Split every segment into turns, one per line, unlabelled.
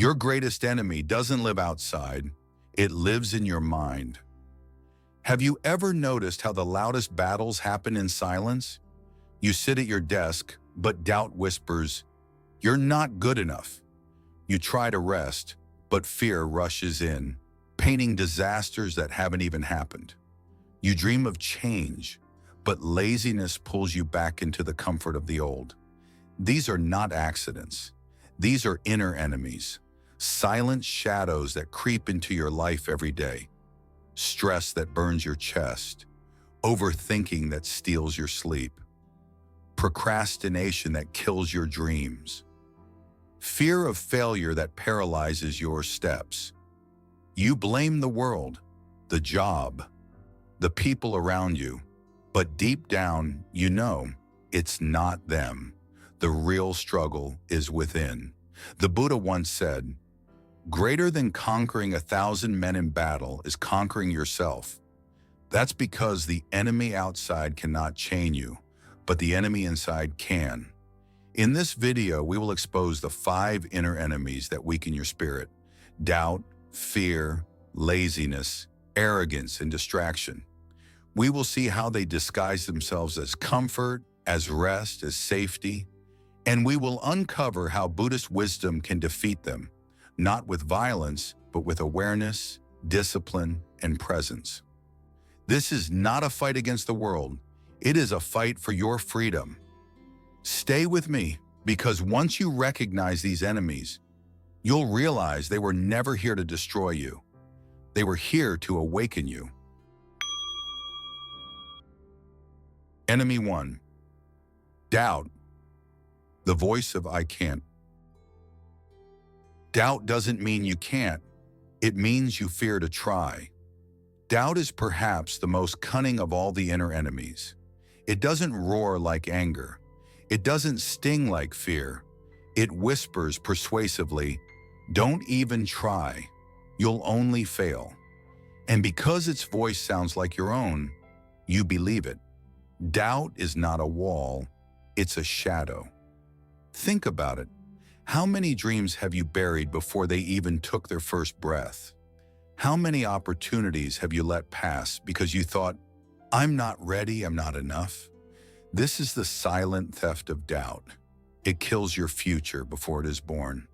Your greatest enemy doesn't live outside, it lives in your mind. Have you ever noticed how the loudest battles happen in silence? You sit at your desk, but doubt whispers, "You're not good enough." You try to rest, but fear rushes in, painting disasters that haven't even happened. You dream of change, but laziness pulls you back into the comfort of the old. These are not accidents. These are inner enemies, silent shadows that creep into your life every day. Stress that burns your chest, overthinking that steals your sleep, procrastination that kills your dreams, fear of failure that paralyzes your steps. You blame the world, the job, the people around you, but deep down, you know it's not them. The real struggle is within. The Buddha once said, "Greater than conquering 1,000 men in battle is conquering yourself." That's because the enemy outside cannot chain you, but the enemy inside can. In this video, we will expose the 5 inner enemies that weaken your spirit: doubt, fear, laziness, arrogance, and distraction. We will see how they disguise themselves as comfort, as rest, as safety, and we will uncover how Buddhist wisdom can defeat them, not with violence, but with awareness, discipline, and presence. This is not a fight against the world. It is a fight for your freedom. Stay with me, because once you recognize these enemies, you'll realize they were never here to destroy you. They were here to awaken you. Enemy 1. Doubt. The voice of I can't. Doubt doesn't mean you can't. It means you fear to try. Doubt is perhaps the most cunning of all the inner enemies. It doesn't roar like anger. It doesn't sting like fear. It whispers persuasively, "Don't even try. You'll only fail." And because its voice sounds like your own, you believe it. Doubt is not a wall, it's a shadow. Think about it. How many dreams have you buried before they even took their first breath? How many opportunities have you let pass because you thought, "I'm not ready, I'm not enough"? This is the silent theft of doubt. It kills your future before it is born.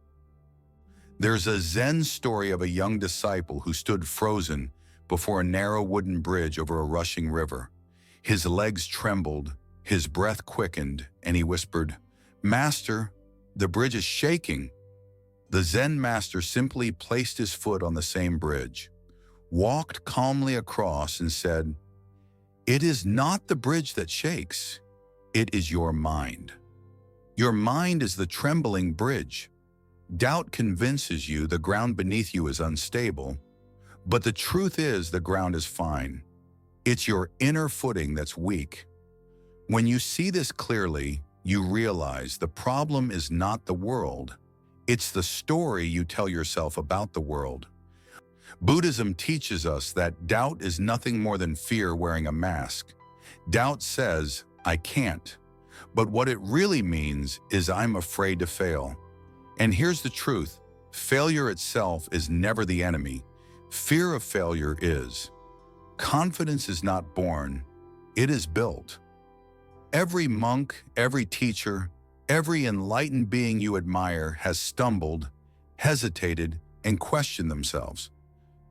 There's a Zen story of a young disciple who stood frozen before a narrow wooden bridge over a rushing river. His legs trembled, his breath quickened, and he whispered, "Master, the bridge is shaking." The Zen master simply placed his foot on the same bridge, walked calmly across, and said, "It is not the bridge that shakes. It is your mind. Your mind is the trembling bridge. Doubt convinces you the ground beneath you is unstable, but the truth is the ground is fine. It's your inner footing that's weak." When you see this clearly, you realize the problem is not the world. It's the story you tell yourself about the world. Buddhism teaches us that doubt is nothing more than fear wearing a mask. Doubt says, "I can't." But what it really means is I'm afraid to fail. And here's the truth. Failure itself is never the enemy. Fear of failure is. Confidence is not born, it is built. Every monk, every teacher, every enlightened being you admire has stumbled, hesitated, and questioned themselves.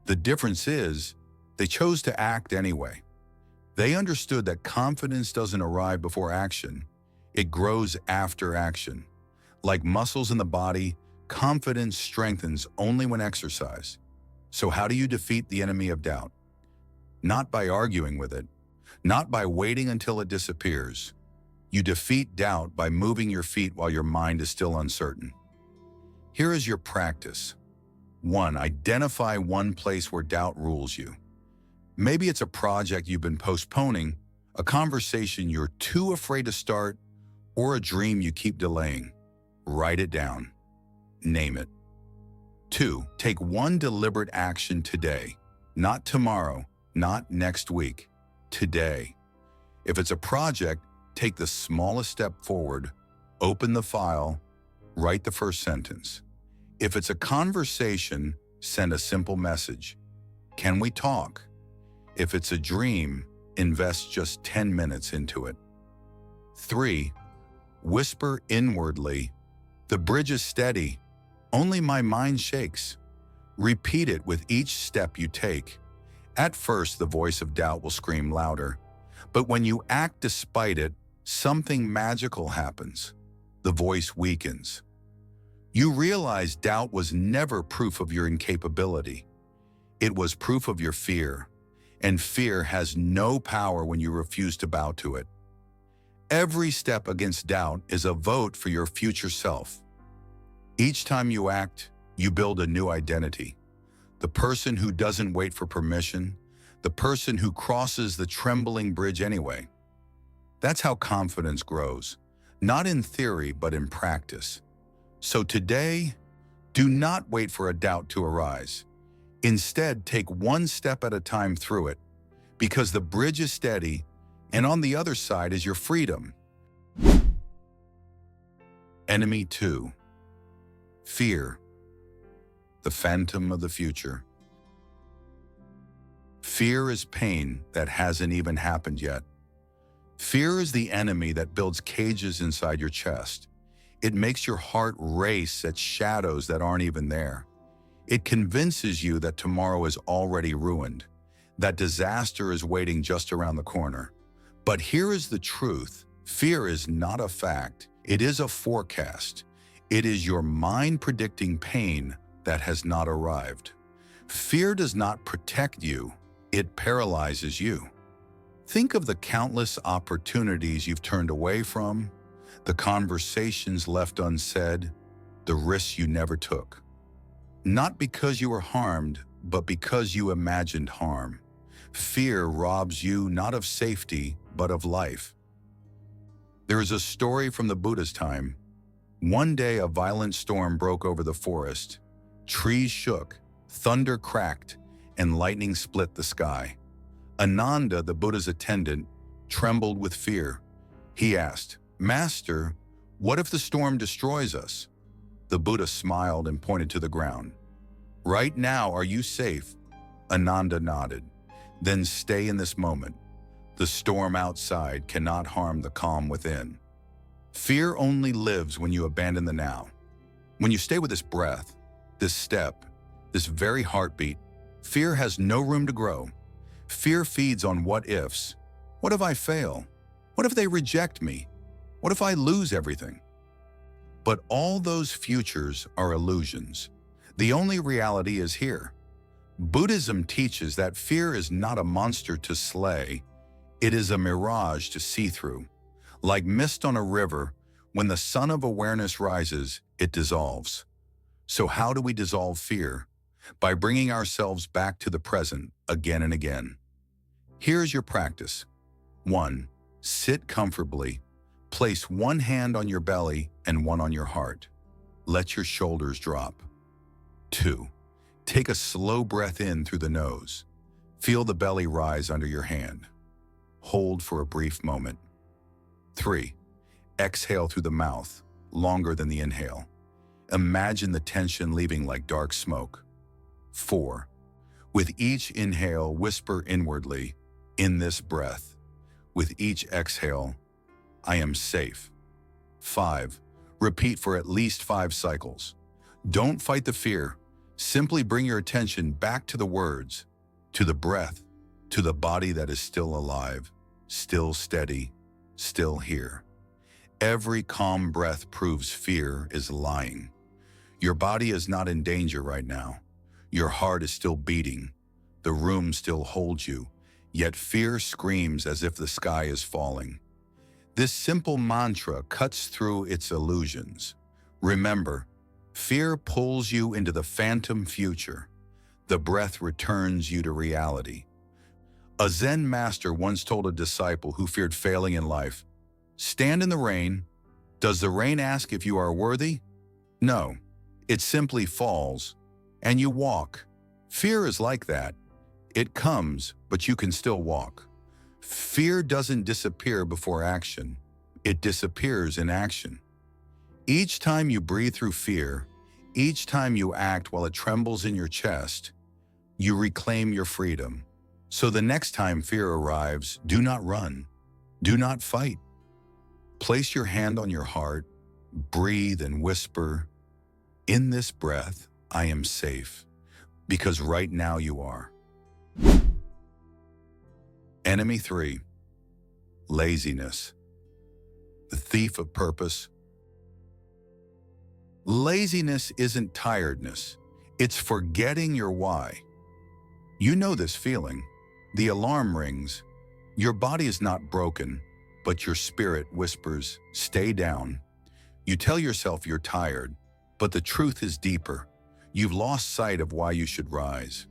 The difference is, they chose to act anyway. They understood that confidence doesn't arrive before action. It grows after action. Like muscles in the body, confidence strengthens only when exercised. So how do you defeat the enemy of doubt? Not by arguing with it, not by waiting until it disappears. You defeat doubt by moving your feet while your mind is still uncertain. Here is your practice. 1. Identify one place where doubt rules you. Maybe it's a project you've been postponing, a conversation you're too afraid to start, or a dream you keep delaying. Write it down. Name it. 2. Take one deliberate action today, not tomorrow, not next week, today. If it's a project, take the smallest step forward, open the file, write the first sentence. If it's a conversation, send a simple message. Can we talk? If it's a dream, invest just 10 minutes into it. 3. Whisper inwardly. The bridge is steady. Only my mind shakes. Repeat it with each step you take. At first, the voice of doubt will scream louder. But when you act despite it, something magical happens. The voice weakens. You realize doubt was never proof of your incapability. It was proof of your fear. And fear has no power when you refuse to bow to it. Every step against doubt is a vote for your future self. Each time you act, you build a new identity. The person who doesn't wait for permission, the person who crosses the trembling bridge anyway. That's how confidence grows, not in theory, but in practice. So today, do not wait for a doubt to arise. Instead, take one step at a time through it, because the bridge is steady, and on the other side is your freedom. Enemy 2. Fear, the phantom of the future. Fear is pain that hasn't even happened yet. Fear is the enemy that builds cages inside your chest. It makes your heart race at shadows that aren't even there. It convinces you that tomorrow is already ruined, that disaster is waiting just around the corner. But here is the truth. Fear is not a fact. It is a forecast. It is your mind predicting pain that has not arrived. Fear does not protect you. It paralyzes you. Think of the countless opportunities you've turned away from, the conversations left unsaid, the risks you never took. Not because you were harmed, but because you imagined harm. Fear robs you not of safety, but of life. There is a story from the Buddhist time. One day a violent storm broke over the forest. Trees shook, thunder cracked, and lightning split the sky. Ananda, the Buddha's attendant, trembled with fear. He asked, "Master, what if the storm destroys us?" The Buddha smiled and pointed to the ground. "Right now, are you safe?" Ananda nodded. "Then stay in this moment. The storm outside cannot harm the calm within." Fear only lives when you abandon the now. When you stay with this breath, this step, this very heartbeat, fear has no room to grow. Fear feeds on what ifs. What if I fail? What if they reject me? What if I lose everything? But all those futures are illusions. The only reality is here. Buddhism teaches that fear is not a monster to slay. It is a mirage to see through. Like mist on a river, when the sun of awareness rises, it dissolves. So how do we dissolve fear? By bringing ourselves back to the present again and again. Here's your practice. 1. Sit comfortably. Place one hand on your belly and one on your heart. Let your shoulders drop. 2. Take a slow breath in through the nose. Feel the belly rise under your hand. Hold for a brief moment. 3. Exhale through the mouth, longer than the inhale. Imagine the tension leaving like dark smoke. 4. With each inhale, whisper inwardly, "In this breath." With each exhale, "I am safe." 5. Repeat for at least 5 cycles. Don't fight the fear. Simply bring your attention back to the words, to the breath, to the body that is still alive, still steady, still here. Every calm breath proves fear is lying. Your body is not in danger right now. Your heart is still beating. The room still holds you, yet fear screams as if the sky is falling. This simple mantra cuts through its illusions. Remember, fear pulls you into the phantom future. The breath returns you to reality. A Zen master once told a disciple who feared failing in life, "Stand in the rain. Does the rain ask if you are worthy? No, it simply falls, and you walk." Fear is like that. It comes, but you can still walk. Fear doesn't disappear before action. It disappears in action. Each time you breathe through fear, Each time you act while it trembles in your chest, you reclaim your freedom. So the next time fear arrives, do not run. Do not fight. Place your hand on your heart, breathe and whisper, "In this breath, I am safe," because right now you are. Enemy 3. Laziness. The thief of purpose. Laziness isn't tiredness. It's forgetting your why. You know this feeling. The alarm rings. Your body is not broken, but your spirit whispers, "Stay down." You tell yourself you're tired, but the truth is deeper. You've lost sight of why you should rise.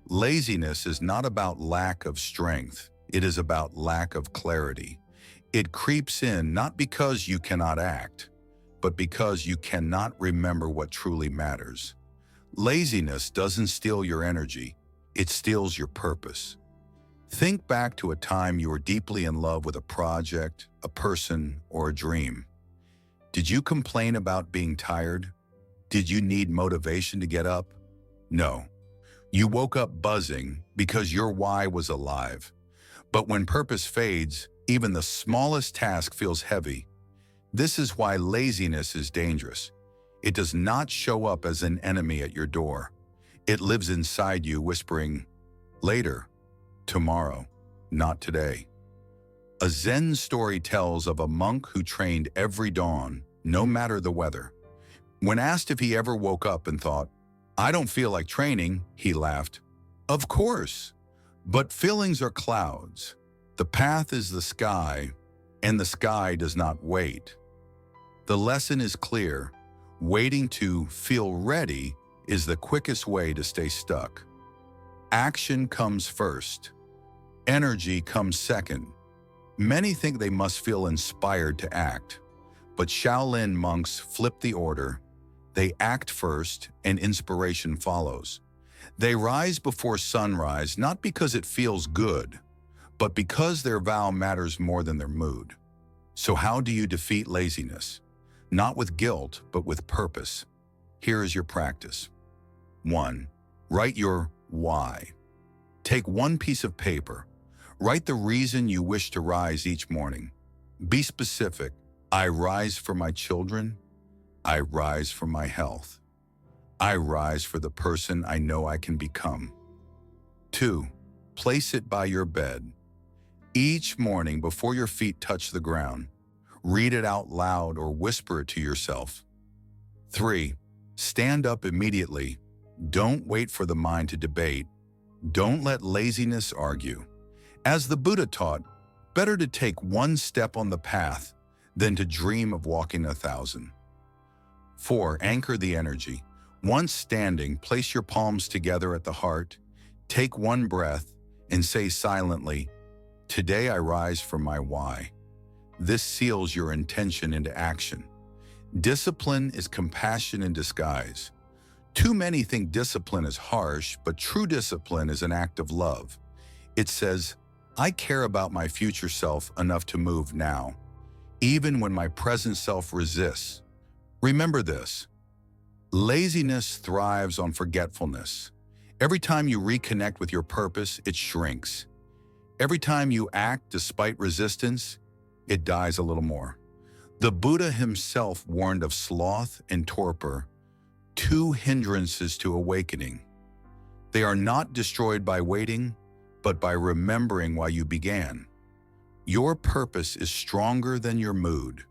Laziness is not about lack of strength. It is about lack of clarity. It creeps in not because you cannot act, but because you cannot remember what truly matters. Laziness doesn't steal your energy. It steals your purpose. Think back to a time you were deeply in love with a project, a person, or a dream. Did you complain about being tired? Did you need motivation to get up? No. You woke up buzzing because your why was alive. But when purpose fades, even the smallest task feels heavy. This is why laziness is dangerous. It does not show up as an enemy at your door. It lives inside you, whispering, "Later, tomorrow, not today." A Zen story tells of a monk who trained every dawn, no matter the weather. When asked if he ever woke up and thought, "I don't feel like training," he laughed. "Of course, but feelings are clouds. The path is the sky, and the sky does not wait." The lesson is clear. Waiting to feel ready is the quickest way to stay stuck. Action comes first. Energy comes second. Many think they must feel inspired to act, but Shaolin monks flip the order. They act first, and inspiration follows. They rise before sunrise, not because it feels good, but because their vow matters more than their mood. So how do you defeat laziness? Not with guilt, but with purpose. Here is your practice. 1. Write your why. Take one piece of paper. Write the reason you wish to rise each morning. Be specific. I rise for my children. I rise for my health. I rise for the person I know I can become. 2. Place it by your bed. Each morning before your feet touch the ground, read it out loud or whisper it to yourself. 3. Stand up immediately. Don't wait for the mind to debate. Don't let laziness argue. As the Buddha taught, better to take one step on the path than to dream of walking 1,000. 4. Anchor the energy. Once standing, place your palms together at the heart, take one breath, and say silently, "Today I rise from my why." This seals your intention into action. Discipline is compassion in disguise. Too many think discipline is harsh, but true discipline is an act of love. It says, "I care about my future self enough to move now, even when my present self resists." Remember this. Laziness thrives on forgetfulness. Every time you reconnect with your purpose, it shrinks. Every time you act despite resistance, it dies a little more. The Buddha himself warned of sloth and torpor, two hindrances to awakening. They are not destroyed by waiting, but by remembering why you began. Your purpose is stronger than your mood.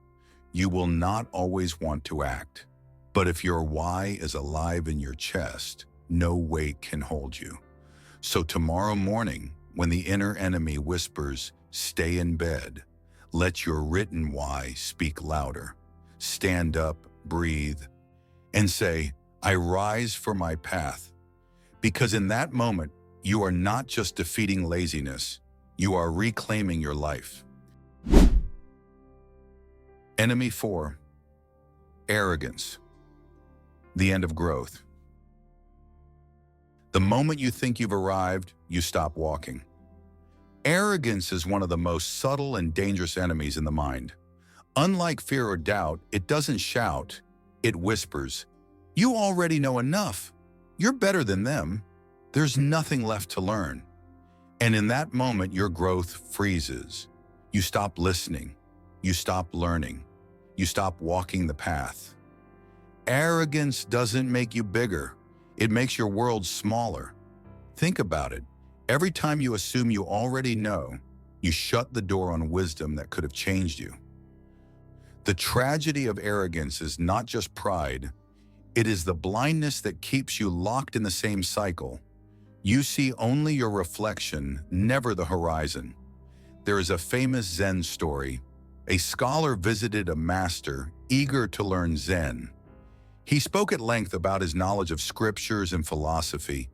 You will not always want to act. But if your why is alive in your chest, no weight can hold you. So tomorrow morning, when the inner enemy whispers, "Stay in bed," let your written why speak louder. Stand up, breathe, and say, "I rise for my path." Because in that moment, you are not just defeating laziness, you are reclaiming your life. Enemy 4. Arrogance. The end of growth. The moment you think you've arrived, you stop walking. Arrogance is one of the most subtle and dangerous enemies in the mind. Unlike fear or doubt, it doesn't shout, it whispers, You already know enough. You're better than them. There's nothing left to learn. And in that moment, your growth freezes. You stop listening. You stop learning. You stop walking the path. Arrogance doesn't make you bigger. It makes your world smaller. Think about it. Every time you assume you already know, you shut the door on wisdom that could have changed you. The tragedy of arrogance is not just pride. It is the blindness that keeps you locked in the same cycle. You see only your reflection, never the horizon. There is a famous Zen story. A scholar visited a master eager to learn Zen. He spoke at length about his knowledge of scriptures and philosophy.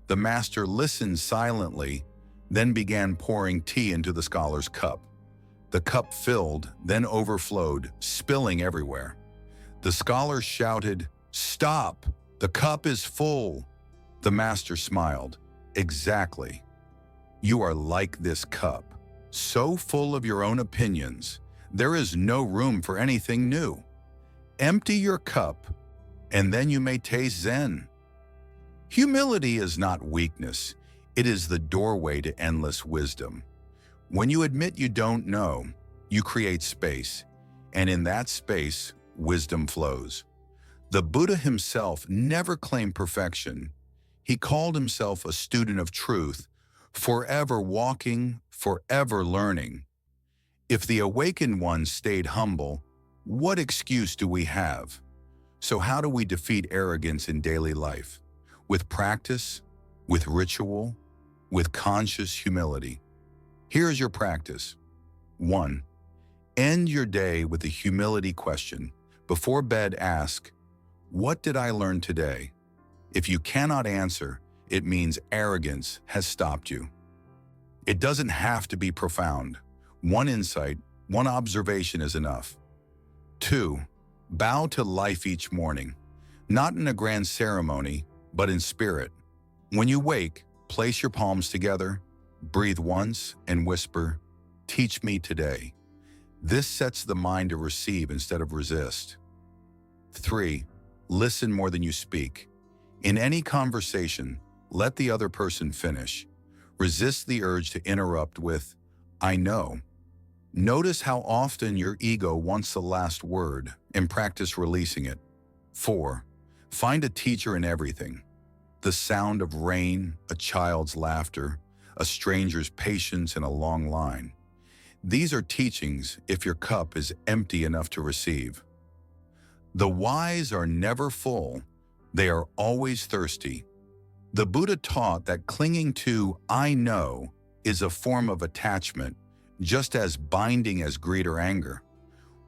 The master listened silently, then began pouring tea into the scholar's cup. The cup filled, then overflowed, spilling everywhere. The scholar shouted, "Stop! The cup is full!" The master smiled. "Exactly. You are like this cup, so full of your own opinions, there is no room for anything new. Empty your cup, and then you may taste Zen." Humility is not weakness. It is the doorway to endless wisdom. When you admit you don't know, you create space, and in that space, wisdom flows. The Buddha himself never claimed perfection. He called himself a student of truth, forever walking, forever learning. If the awakened ones stayed humble, what excuse do we have? So how do we defeat arrogance in daily life? With practice, with ritual, with conscious humility. Here's your practice. 1. End your day with a humility question. Before bed, ask, "What did I learn today?" If you cannot answer, it means arrogance has stopped you. It doesn't have to be profound. One insight, one observation is enough. 2. Bow to life each morning, not in a grand ceremony, but in spirit. When you wake, place your palms together, breathe once, and whisper, "Teach me today." This sets the mind to receive instead of resist. 3. Listen more than you speak. In any conversation, let the other person finish. Resist the urge to interrupt with, "I know." Notice how often your ego wants the last word and practice releasing it. 4. Find a teacher in everything. The sound of rain, a child's laughter, a stranger's patience in a long line. These are teachings if your cup is empty enough to receive. The wise are never full. They are always thirsty. The Buddha taught that clinging to "I know" is a form of attachment, just as binding as greed or anger.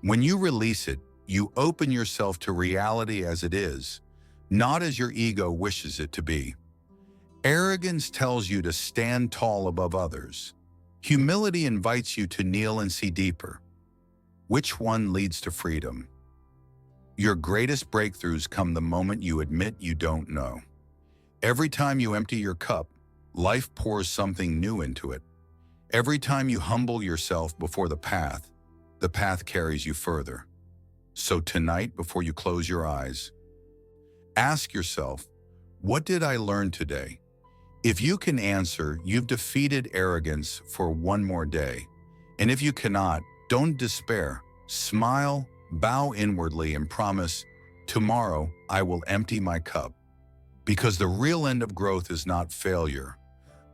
When you release it, you open yourself to reality as it is, not as your ego wishes it to be. Arrogance tells you to stand tall above others. Humility invites you to kneel and see deeper. Which one leads to freedom? Your greatest breakthroughs come the moment you admit you don't know. Every time you empty your cup, life pours something new into it. Every time you humble yourself before the path carries you further. So tonight, before you close your eyes, ask yourself, what did I learn today? If you can answer, you've defeated arrogance for one more day. And if you cannot, don't despair. Smile, bow inwardly, and promise, tomorrow I will empty my cup. Because the real end of growth is not failure.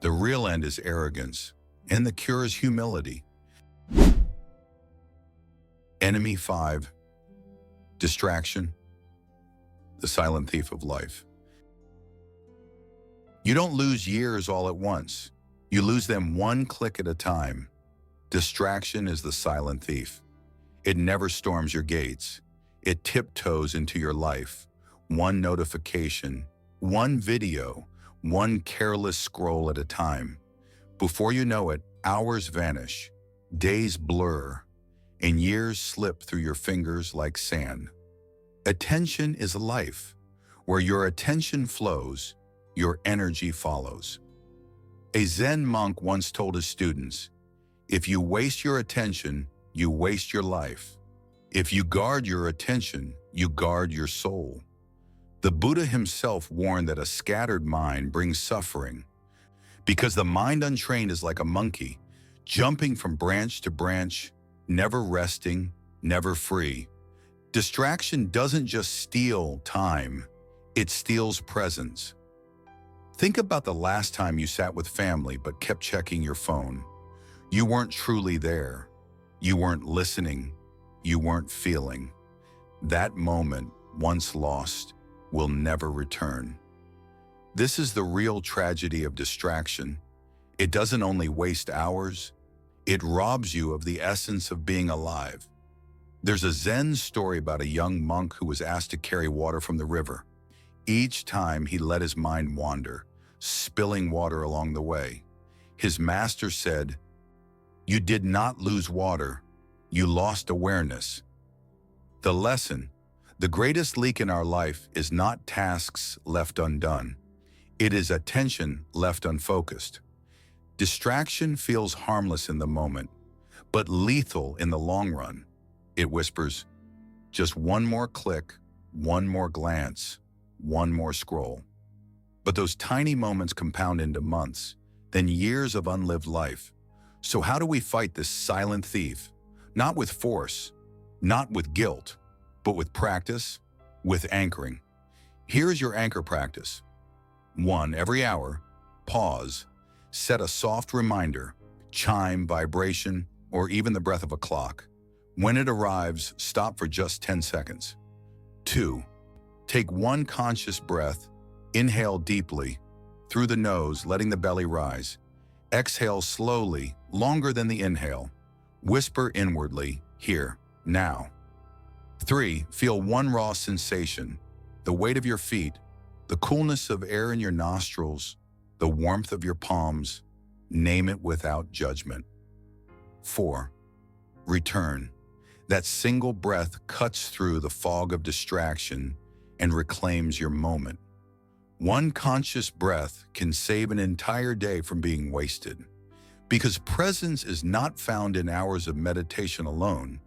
The real end is arrogance, and the cure is humility. Enemy 5. Distraction, the silent thief of life. You don't lose years all at once. You lose them one click at a time. Distraction is the silent thief. It never storms your gates. It tiptoes into your life. One notification, one video, one careless scroll at a time. Before you know it, hours vanish, days blur, and years slip through your fingers like sand. Attention is life. Where your attention flows, your energy follows. A Zen monk once told his students, if you waste your attention, you waste your life. If you guard your attention, you guard your soul. The Buddha himself warned that a scattered mind brings suffering, because the mind untrained is like a monkey, jumping from branch to branch, never resting, never free. Distraction doesn't just steal time, it steals presence. Think about the last time you sat with family but kept checking your phone. You weren't truly there. You weren't listening. You weren't feeling. That moment, once lost, will never return. This is the real tragedy of distraction. It doesn't only waste hours, it robs you of the essence of being alive. There's a Zen story about a young monk who was asked to carry water from the river. Each time he let his mind wander, spilling water along the way. His master said, "You did not lose water, you lost awareness." The lesson: the greatest leak in our life is not tasks left undone. It is attention left unfocused. Distraction feels harmless in the moment, but lethal in the long run. It whispers, just one more click, one more glance, one more scroll. But those tiny moments compound into months, then years of unlived life. So how do we fight this silent thief? Not with force, not with guilt, but with practice, with anchoring. Here's your anchor practice. 1. Every hour, pause. Set a soft reminder, chime, vibration, or even the breath of a clock. When it arrives, stop for just 10 seconds. 2. Take one conscious breath. Inhale deeply, through the nose, letting the belly rise. Exhale slowly, longer than the inhale. Whisper inwardly, here, now. 3. Feel one raw sensation, the weight of your feet, the coolness of air in your nostrils, the warmth of your palms. Name it without judgment. 4. Return. That single breath cuts through the fog of distraction and reclaims your moment. One conscious breath can save an entire day from being wasted. Because presence is not found in hours of meditation alone.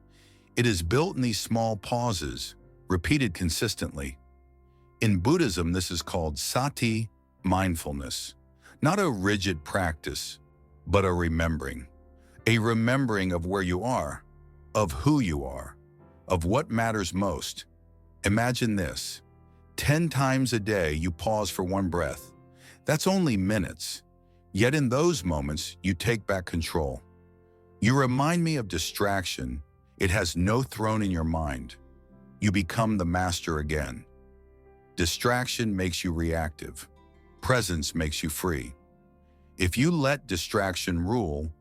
It is built in these small pauses, repeated consistently. In Buddhism, this is called sati, mindfulness. Not a rigid practice, but a remembering. A remembering of where you are, of who you are, of what matters most. Imagine this. 10 times a day you pause for one breath. That's only minutes. Yet in those moments, you take back control. You remind me of distraction. It has no throne in your mind. You become the master again. Distraction makes you reactive. Presence makes you free. If you let distraction rule,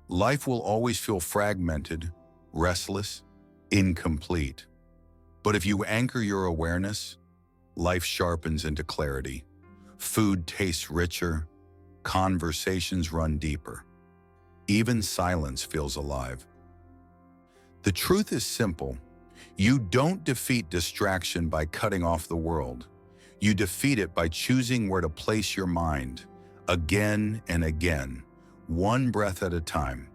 life will always feel fragmented, restless, incomplete. But if you anchor your awareness, life sharpens into clarity. Food tastes richer, conversations run deeper. Even silence feels alive. The truth is simple. You don't defeat distraction by cutting off the world. You defeat it by choosing where to place your mind, again and again, one breath at a time.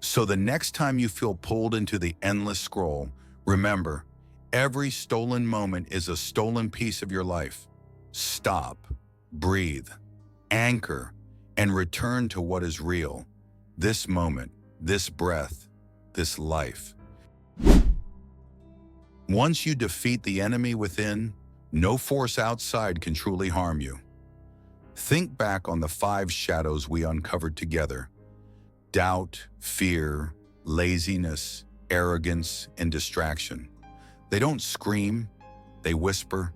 So the next time you feel pulled into the endless scroll, remember, every stolen moment is a stolen piece of your life. Stop, breathe, anchor, and return to what is real. This moment, this breath, this life. Once you defeat the enemy within, no force outside can truly harm you. Think back on the 5 shadows we uncovered together. Doubt, fear, laziness, arrogance, and distraction. They don't scream, they whisper.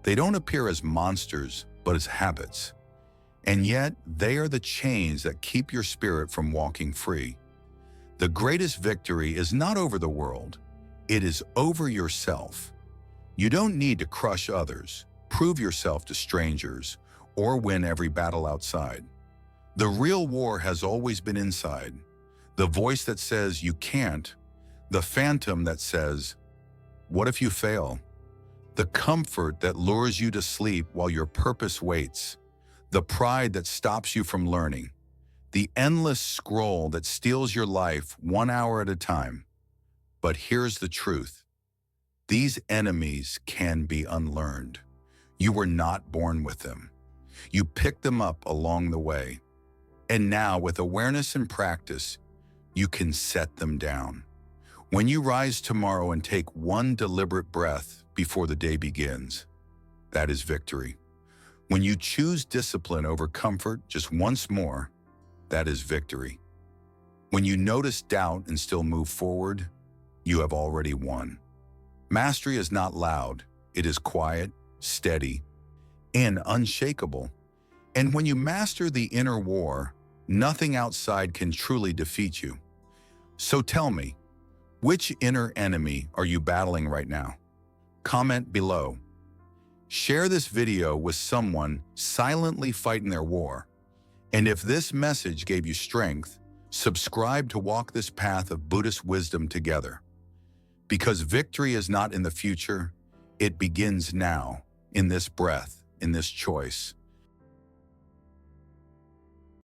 They don't appear as monsters, but as habits. And yet, they are the chains that keep your spirit from walking free. The greatest victory is not over the world, it is over yourself. You don't need to crush others, prove yourself to strangers, or win every battle outside. The real war has always been inside. The voice that says you can't, the phantom that says, what if you fail? The comfort that lures you to sleep while your purpose waits. The pride that stops you from learning. The endless scroll that steals your life 1 hour at a time. But here's the truth. These enemies can be unlearned. You were not born with them. You picked them up along the way. And now, with awareness and practice, you can set them down. When you rise tomorrow and take one deliberate breath before the day begins, that is victory. When you choose discipline over comfort just once more, that is victory. When you notice doubt and still move forward, you have already won. Mastery is not loud. It is quiet, steady, and unshakable. And when you master the inner war, nothing outside can truly defeat you. So tell me, which inner enemy are you battling right now? Comment below. Share this video with someone silently fighting their war. And if this message gave you strength, subscribe to walk this path of Buddhist wisdom together. Because victory is not in the future, it begins now, in this breath, in this choice.